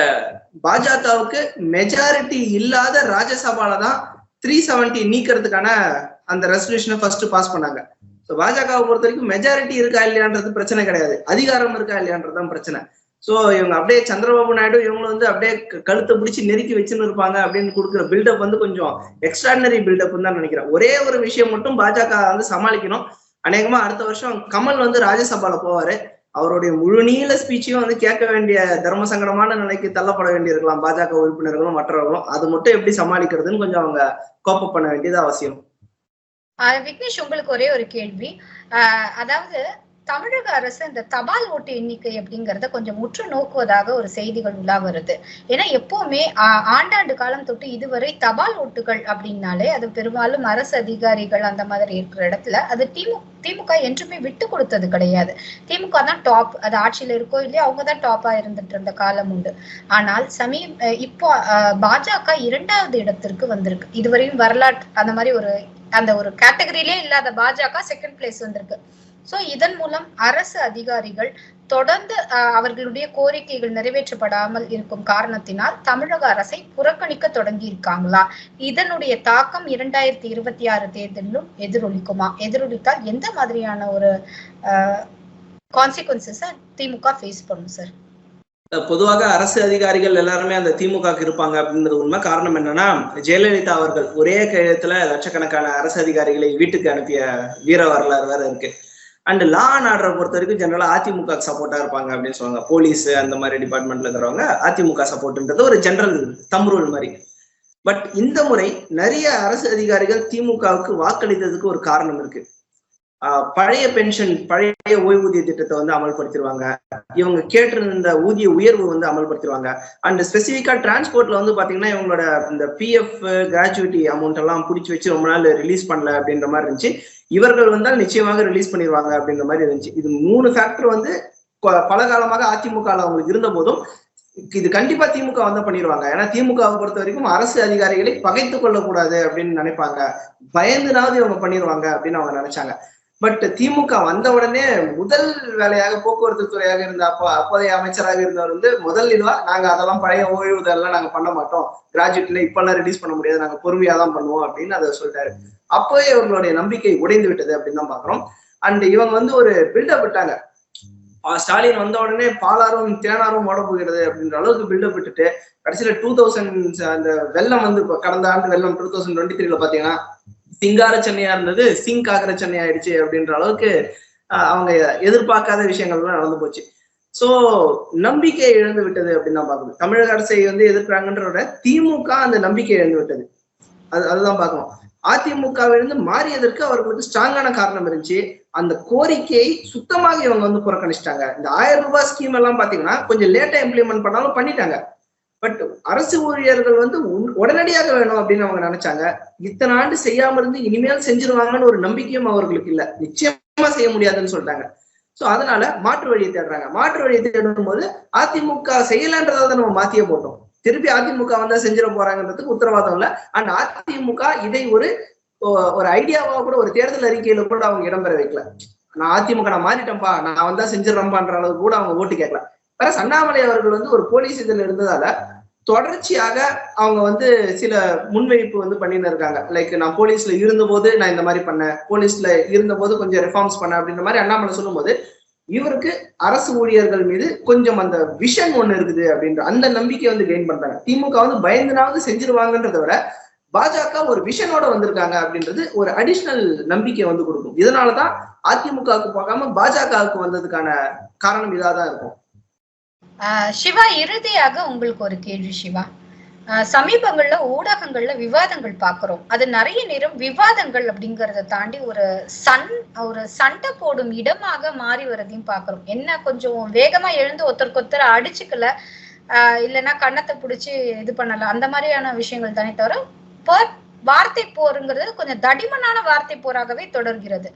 பாஜகவுக்கு மெஜாரிட்டி இல்லாத ராஜ்யசபால தான் 370 நீக்கிறதுக்கான அந்த ரெசல்யூஷனை ஃபர்ஸ்ட் பாஸ் பண்ணாங்க. ஸோ பாஜகவை பொறுத்த வரைக்கும் மெஜாரிட்டி இருக்கா இல்லையான்றது பிரச்சனை கிடையாது, அதிகாரம் இருக்கா இல்லையான்றதுதான் பிரச்சனை. ஸோ இவங்க அப்படியே சந்திரபாபு நாயுடு இவங்க வந்து அப்படியே கழுத்தை பிடிச்சி நெருக்கி வச்சுன்னு இருப்பாங்க அப்படின்னு கொடுக்குற பில்டப் வந்து கொஞ்சம் எக்ஸ்ட்ராடினரி பில்டப் தான் நினைக்கிறேன். ஒரே ஒரு விஷயம் மட்டும் பாஜக வந்து சமாளிக்கணும். அநேகமா அடுத்த வருஷம் கமல் வந்து ராஜ்யசபால போவாரு. அவருடைய முழு நீள ஸ்பீச்சையும் வந்து கேட்க வேண்டிய தர்ம சங்கடமான நிலைக்கு தள்ளப்பட வேண்டியிருக்கலாம் பாஜக உறுப்பினர்களும் மற்றவர்களும். அது மட்டும் எப்படி சமாளிக்கிறதுன்னு கொஞ்சம் அவங்க கோப்பப் பண்ண வேண்டியது அவசியம். விக்னேஷ், உங்களுக்கு ஒரே ஒரு கேள்வி. அதாவது தமிழக அரசு இந்த தபால் ஓட்டு எண்ணிக்கை அப்படிங்கறத கொஞ்சம் உற்று நோக்குவதாக ஒரு செய்திகள் உலா வருது. ஏன்னா எப்பவுமே ஆண்டாண்டு காலம் தொட்டு இதுவரை தபால் ஓட்டுகள் அப்படின்னாலே அது பெரும்பாலும் அரசு அதிகாரிகள் அந்த மாதிரி இருக்கிற இடத்துல அது திமுக என்றுமே விட்டு கொடுத்தது கிடையாது. திமுக தான் டாப், அது ஆட்சியில இருக்கோ இல்லையோ அவங்கதான் டாப்பா இருந்துட்டு இருந்த காலம் உண்டு. ஆனால் இப்போ பாஜக 2வது இடத்திற்கு வந்திருக்கு. இதுவரையும் வரலாற்று அந்த மாதிரி அந்த ஒரு கேட்டகரியிலே இல்லாத பாஜக 2nd பிளேஸ் வந்திருக்கு. சோ இதன் மூலம் அரசு அதிகாரிகள் தொடர்ந்து அவர்களுடைய கோரிக்கைகள் நிறைவேற்றப்படாமல் இருக்கும் காரணத்தினால் தமிழக அரசை புறக்கணிக்க தொடங்கி இருக்காங்களா? இதனுடைய தாக்கம் 2026 தேர்தலிலும் எதிரொலிக்குமா? எதிரொலித்தால் எந்த மாதிரியான ஒரு கான்சிக்வன்சஸ் திமுக ஃபேஸ் பண்ணும் சார்? பொதுவாக அரசு அதிகாரிகள் எல்லாருமே அந்த திமுக இருப்பாங்க அப்படின்றது உண்மை. காரணம் என்னன்னா, ஜெயலலிதா அவர்கள் ஒரே கையெழுத்துல லட்சக்கணக்கான அரசு அதிகாரிகளை வீட்டுக்கு அனுப்பிய வீர வரலாறு வேற இருக்கு. அண்ட் லா அண்ட் ஆர்டரை பொறுத்த வரைக்கும் ஜெனரலா அதிமுக சப்போர்ட்டா இருப்பாங்க அப்படின்னு சொல்லுவாங்க. போலீஸ் அந்த மாதிரி டிபார்ட்மெண்ட்ல இருக்கிறவங்க அதிமுக சப்போர்ட்ன்றது ஒரு ஜெனரல் தம் ரூல் மாதிரி. பட் இந்த முறை நிறைய அரசு அதிகாரிகள் திமுகவுக்கு வாக்களித்ததுக்கு ஒரு காரணம் இருக்கு. பழைய பென்ஷன், பழைய ஓய்வூதிய திட்டத்தை வந்து அமல்படுத்திடுவாங்க. இவங்க கேட்டிருந்த ஊதிய உயர்வு வந்து அமல்படுத்திடுவாங்க. அண்ட் ஸ்பெசிஃபிக்கா டிரான்ஸ்போர்ட்ல வந்து பாத்தீங்கன்னா இவங்களோட இந்த பிஎஃப் கிராஜுவிட்டி அமௌண்ட் எல்லாம் பிடிச்சி வச்சு ரொம்ப நாள் ரிலீஸ் பண்ணல அப்படின்ற மாதிரி இருந்துச்சு. இவர்கள் வந்தால் நிச்சயமாக ரிலீஸ் பண்ணிடுவாங்க அப்படின்ற மாதிரி இருந்துச்சு. இது 3 ஃபேக்டர் வந்து பல காலமாக அதிமுக அவங்களுக்கு இருந்த போதும் இது கண்டிப்பா திமுக வந்து பண்ணிடுவாங்க. ஏன்னா திமுகவை பொறுத்த வரைக்கும் அரசு அதிகாரிகளை பகைத்து கொள்ளக்கூடாது அப்படின்னு நினைப்பாங்க. பயந்துனாவது இவங்க பண்ணிடுவாங்க அப்படின்னு அவங்க நினைச்சாங்க. பட் திமுக வந்த உடனே முதல் வேலையாக போக்குவரத்து துறையாக இருந்த அப்போதைய அமைச்சராக இருந்தவர் வந்து முதல் இதுவா நாங்க அதெல்லாம் பழைய ஓய்வுதெல்லாம் நாங்க பண்ண மாட்டோம், கிராஜுவேட்ல இப்பெல்லாம் ரிலீஸ் பண்ண முடியாது, நாங்க பொறுமையா தான் பண்ணுவோம் அப்படின்னு அதை சொல்லிட்டாரு. அப்போவே இவங்களுடைய நம்பிக்கை உடைந்து விட்டது அப்படின்னு தான் பாக்குறோம். அண்ட் இவங்க வந்து ஒரு பில்டப் விட்டாங்க. ஸ்டாலின் வந்த உடனே பாலாரும் தேனாரும் ஓட போகிறது அப்படின்ற அளவுக்கு பில்டப் விட்டுட்டு கடைசியில 2000 அந்த வெள்ளம் வந்து கடந்த ஆண்டு வெள்ளம் 2023 பாத்தீங்கன்னா சிங்கார சென்னையா இருந்தது சிங்க் ஆகிற சென்னை ஆயிடுச்சு அப்படின்ற அளவுக்கு அவங்க எதிர்பார்க்காத விஷயங்கள்லாம் நடந்து போச்சு. சோ நம்பிக்கை இழந்து விட்டது அப்படின்னு தான் பார்க்கணும். தமிழக அரசை வந்து எதிர்க்கிறாங்கன்றத திமுக அந்த நம்பிக்கை இழந்து விட்டது. அதுதான் பார்க்கணும். அதிமுகவிலிருந்து மாறியதற்கு அவர்களுக்கு ஸ்ட்ராங்கான காரணம் இருந்துச்சு. அந்த கோரிக்கையை சுத்தமாக இவங்க வந்து புறக்கணிச்சிட்டாங்க. இந்த 1000 ரூபாய் ஸ்கீம் எல்லாம் பாத்தீங்கன்னா கொஞ்சம் லேட்டா இம்ப்ளிமெண்ட் பண்ணாலும் பண்ணிட்டாங்க. பட் அரசு ஊழியர்கள் வந்து உடனடியாக வேணும் அப்படின்னு அவங்க நினைச்சாங்க. இத்தனை ஆண்டு செய்யாம இருந்து இனிமேல் செஞ்சிருவாங்கன்னு ஒரு நம்பிக்கையும் அவர்களுக்கு இல்ல. நிச்சயமா செய்ய முடியாதுன்னு சொல்லிட்டாங்க. சோ அதனால மாற்று வழியை தேடுறாங்க. மாற்று வழியை தேடும் போது அதிமுக செய்யலன்றதை நம்ம மாத்தியே போட்டோம். திருப்பி அதிமுக வந்தா செஞ்சிட போறாங்கன்றதுக்கு உத்தரவாதம் இல்ல. அண்ட் அதிமுக இதை ஒரு ஐடியாவா கூட ஒரு தேர்தல் அறிக்கையில கூட அவங்க இடம்பெற வைக்கல. நான் அதிமுக நான் மாறிட்டேன்ப்பா, நான் வந்தா செஞ்சிடறேன்பான்ற அளவுக்கு கூட அவங்க ஓட்டு கேட்கல. வேற அண்ணாமலை அவர்கள் வந்து ஒரு போலீஸ் இதுல இருந்ததால தொடர்ச்சியாக அவங்க வந்து சில முன்வைப்பு வந்து பண்ணின்னு இருக்காங்க. லைக் நான் போலீஸ்ல இருந்த போது நான் இந்த மாதிரி பண்ணேன், போலீஸ்ல இருந்த போது கொஞ்சம் ரிஃபார்ம்ஸ் பண்ணேன் அப்படின்ற மாதிரி அண்ணாமலை சொல்லும் போது இவருக்கு அரசு ஊழியர்கள் மீது கொஞ்சம் அந்த விஷன் ஒண்ணு இருக்குது அப்படின்ற அந்த நம்பிக்கை வந்து கெயின் பண்றாங்க. திமுக வந்து பயந்துனாவது செஞ்சிருவாங்கன்றத விட பாஜக ஒரு விஷனோட வந்திருக்காங்க அப்படின்றது ஒரு அடிஷனல் நம்பிக்கை வந்து கொடுக்கும். இதனாலதான் அதிமுகவுக்கு போகாம பாஜகவுக்கு வந்ததுக்கான காரணம் இதாதான் இருக்கும். சிவா, இறுதியாக உங்களுக்கு ஒரு கேள்வி சிவா. சமீபங்கள்ல ஊடகங்கள்ல விவாதங்கள் பாக்குறோம். அது நிறைய நேரம் விவாதங்கள் அப்படிங்கறத தாண்டி ஒரு சண்டை போடும் இடமாக மாறி வரதையும் பாக்குறோம். என்ன கொஞ்சம் வேகமா எழுந்து ஒருத்தருக்கு அடிச்சுக்கல, இல்லைன்னா கன்னத்தை பிடிச்சி இது பண்ணல, அந்த மாதிரியான விஷயங்கள் தானே தவிர வார்த்தை போருங்கிறது கொஞ்சம் தடிமனான வார்த்தை போராகவே தொடர்கிறது.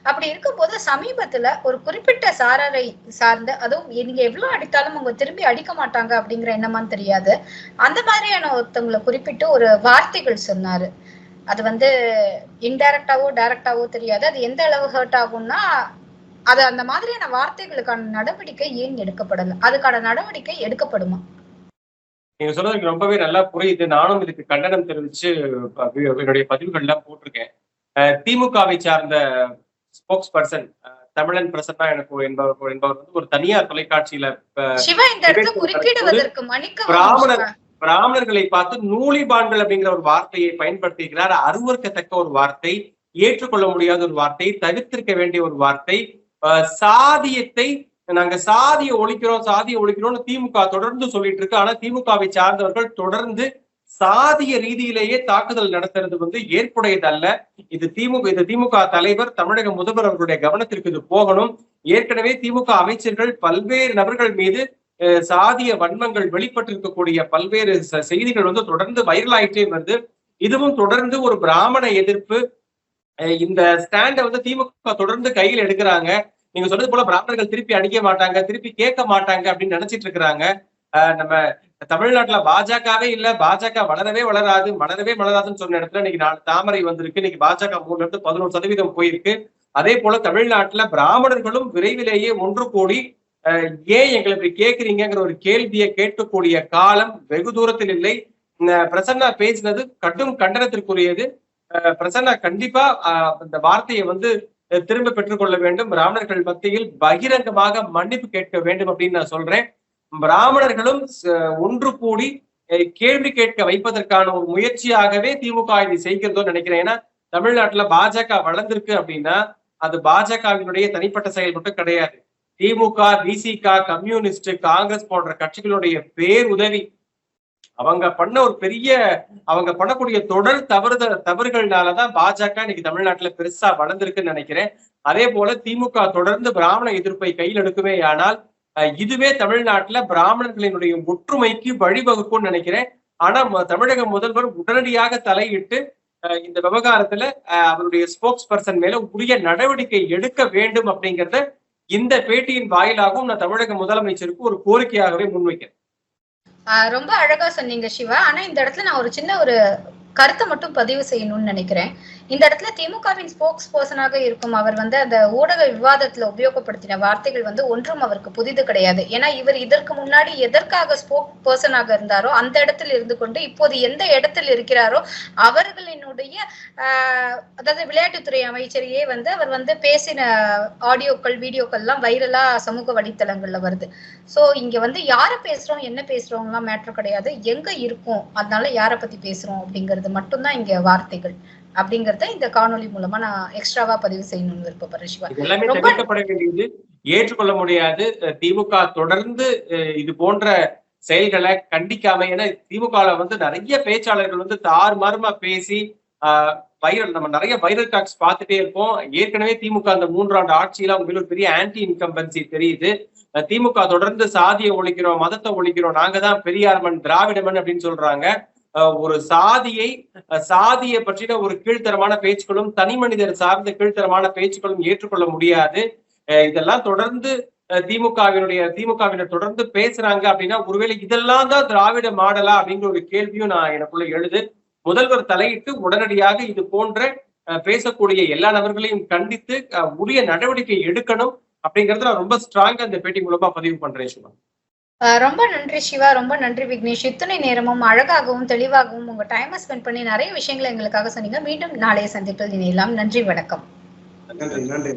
அப்படி இருக்கும்போது சமீபத்துல ஒரு குறிப்பிட்ட சாரரை சார்ந்த, அதுவும் நீங்க எவ்வளவு அடித்தாலும் அவங்க திரும்பி அடிக்க மாட்டாங்க அப்படிங்கிற எண்ணமான்னு தெரியாது, அந்த மாதிரியான ஒருத்தவங்களை குறிப்பிட்டு ஒரு வார்த்தைகள் சொன்னாரு. அது வந்து இன்டைரக்டாவோ டைரக்டாவோ தெரியாது. அது எந்த அளவு ஹர்ட் ஆகும்னா அது அந்த மாதிரியான வார்த்தைகளுக்கான நடவடிக்கை ஏன் எடுக்கப்படல? அதுக்கான நடவடிக்கை எடுக்கப்படுமா? நீங்க சொல்றதுக்கு ரொம்பவே நல்லா புரியுது. நானும் இதுக்கு கண்டனம் தெரிவிச்சு என்னுடைய பதிவுகள்லாம் போட்டிருக்கேன். திமுகவை சார்ந்த ஸ்போக்ஸ் பர்சன் தமிழன் பிரசன்னா எனக்கு என்பவர் வந்து ஒரு தனியார் தொலைக்காட்சியில பிராமணர்களை பார்த்து நூலிபான்கள் அப்படிங்கிற ஒரு வார்த்தையை பயன்படுத்திக்கிறார். அருவருக்கத்தக்க ஒரு வார்த்தை, ஏற்றுக்கொள்ள முடியாத ஒரு வார்த்தை, தவிர்த்திருக்க வேண்டிய ஒரு வார்த்தை. சாதியத்தை நாங்க சாதியை ஒழிக்கிறோம்னு திமுக தொடர்ந்து சொல்லிட்டு இருக்கு. ஆனா திமுகவை சார்ந்தவர்கள் தொடர்ந்து சாதிய ரீதியிலேயே தாக்குதல் நடத்துறது வந்து ஏற்புடையதல்ல. இது திமுக தலைவர் தமிழக முதல்வர் அவர்களுடைய கவனத்திற்கு இது போகணும். ஏற்கனவே திமுக அமைச்சர்கள் பல்வேறு நபர்கள் மீது சாதிய வன்மங்கள் வெளிப்பட்டிருக்கக்கூடிய பல்வேறு செய்திகள் வந்து தொடர்ந்து வைரல் ஆயிட்டே வருது. இதுவும் தொடர்ந்து ஒரு பிராமண எதிர்ப்பு. இந்த ஸ்டாண்டை வந்து திமுக தொடர்ந்து கையில் எடுக்கிறாங்க. நீங்க சொல்றது போல பிராமணர்கள் திருப்பி அடிக்க மாட்டாங்க, திருப்பி கேட்க மாட்டாங்க அப்படின்னு நினைச்சிட்டு இருக்கிறாங்க. நம்ம தமிழ்நாட்டுல பாஜகவே இல்ல, பாஜக வளரவே வளராதுன்னு சொன்ன இடத்துல இன்னைக்கு 4 தாமரை வந்திருக்கு. இன்னைக்கு பாஜக 3% போயிருக்கு. அதே போல தமிழ்நாட்டுல பிராமணர்களும் விரைவிலேயே ஒன்று கூடி ஏன் எங்களை இப்படி கேட்கிறீங்கிற ஒரு கேள்வியை கேட்கக்கூடிய காலம் வெகு தூரத்தில் இல்லை. பிரசன்னா பேசினது கடும் கண்டனத்திற்குரியது. பிரசன்னா கண்டிப்பா இந்த வார்த்தையை வந்து திரும்ப பெற்றுக்கொள்ள வேண்டும். பிராமணர்கள் மத்தியில் பகிரங்கமாக மன்னிப்பு கேட்க வேண்டும் அப்படின்னு நான் சொல்றேன். பிராமணர்களும் ஒன்று கூடி கேள்வி கேட்க வைப்பதற்கான ஒரு முயற்சியாகவே திமுக இதை செய்கிறதோ நினைக்கிறேன். ஏன்னா தமிழ்நாட்டுல பாஜக வளர்ந்திருக்கு அப்படின்னா அது பாஜகவினுடைய தனிப்பட்ட செயல் மட்டும் கிடையாது. திமுக, விசிக, கம்யூனிஸ்ட், காங்கிரஸ் போன்ற கட்சிகளுடைய பேருதவி, அவங்க பண்ணக்கூடிய தொடர் தவறுகள்னாலதான் பாஜக இன்னைக்கு தமிழ்நாட்டுல பெருசா வளர்ந்திருக்குன்னு நினைக்கிறேன். அதே போல திமுக தொடர்ந்து பிராமண எதிர்ப்பை கையில் எடுக்குமே ஆனால் இதுவே தமிழ்நாட்டுல பிராமணர்களினுடைய ஒற்றுமைக்கு வழிவகுக்கும்னு நினைக்கிறேன். ஆனா தமிழக முதல்வர் உடனடியாக தலையிட்டு இந்த விவகாரத்துல அவருடைய ஸ்போக்ஸ் பர்சன் மேல உரிய நடவடிக்கை எடுக்க வேண்டும் அப்படிங்கறத இந்த பேட்டியின் வாயிலாகவும் நான் தமிழக முதலமைச்சருக்கு ஒரு கோரிக்கையாகவே முன்வைக்கிறேன். ரொம்ப அழகா சொன்னீங்க சிவா. ஆனா இந்த இடத்துல நான் ஒரு சின்ன ஒரு கருத்தை மட்டும் பதிவு செய்யணும்னு நினைக்கிறேன். இந்த இடத்துல திமுகவின் ஸ்போக்ஸ் பர்சனாக இருக்கும் அவர் வந்து அந்த ஊடக விவாதத்துல உபயோகப்படுத்தின வார்த்தைகள் வந்து ஒன்றும் அவருக்கு புதிது கிடையாது. ஏன்னா இவர் இதற்கு முன்னாடி எதற்காக ஸ்போக் பர்சனாக இருந்தாரோ அந்த இடத்துல இருந்து கொண்டு இப்போது எந்த இடத்தில் இருக்கிறாரோ அவர்களினுடைய அதாவது விளையாட்டுத்துறை அமைச்சரையே வந்து அவர் வந்து பேசின ஆடியோக்கள் வீடியோக்கள் எல்லாம் வைரலா சமூக வலைத்தளங்கள்ல வருது. சோ இங்க வந்து யாரை பேசுறோம் என்ன பேசுறோம் எல்லாம் மேட்டர் கிடையாது, எங்க இருக்கும் அதனால யாரை பத்தி பேசுறோம் அப்படிங்கிறது மட்டும்தான் இங்க வார்த்தைகள் அப்படிங்கறத இந்த காணொலி மூலமா நான் எக்ஸ்ட்ராவா பதிவு செய்யணும்னு விருப்பப்படுறேன் சிவா. எல்லாமே தவிர்க்கப்பட வேண்டியது, ஏற்றுக்கொள்ள முடியாது. திமுக தொடர்ந்து இது போன்ற செயல்களை கண்டிக்காம, ஏன்னா திமுகல வந்து நிறைய பேச்சாளர்கள் வந்து தாறுமாறுமா பேசி வைரல், நம்ம நிறைய வைரல் டாக்ஸ் பார்த்துட்டே இருப்போம். ஏற்கனவே திமுக அந்த 3 ஆண்டு ஆட்சியில அவங்க ஒரு பெரிய ஆன்டி இன்கம்பன்சி தெரியுது. திமுக தொடர்ந்து சாதியை ஒழிக்கிறோம், மதத்தை ஒழிக்கிறோம், நாங்க தான் பெரியார்மன் திராவிடமன் அப்படின்னு சொல்றாங்க. ஒரு சாதியை பற்றின ஒரு கீழ்த்தரமான பேச்சுக்களும் தனி மனிதர் சார்ந்த கீழ்த்தரமான பேச்சுக்களும் ஏற்றுக்கொள்ள முடியாது. இதெல்லாம் தொடர்ந்து திமுகவினர் தொடர்ந்து பேசுறாங்க அப்படின்னா ஒருவேளை இதெல்லாம் தான் திராவிட மாடலா அப்படிங்கிற ஒரு கேள்வியும் நான் எனக்குள்ள எழுது. முதல்வர் தலையிட்டு உடனடியாக இது போன்ற பேசக்கூடிய எல்லா நபர்களையும் கண்டித்து உரிய நடவடிக்கை எடுக்கணும் அப்படிங்கறத நான் ரொம்ப ஸ்ட்ராங்கா இந்த பேட்டி மூலமா பதிவு பண்றேன் சிவா. ரொம்ப நன்றி சிவா, ரொம்ப நன்றி விக்னேஷ். இத்தனை நேரமும் அழகாகவும் தெளிவாகவும் உங்க டைமை ஸ்பெண்ட் பண்ணி நிறைய விஷயங்களை எங்களுக்காக சொன்னீங்க. மீண்டும் நாளைய சந்திப்பில் இணையலாம். நன்றி, வணக்கம். நன்றி.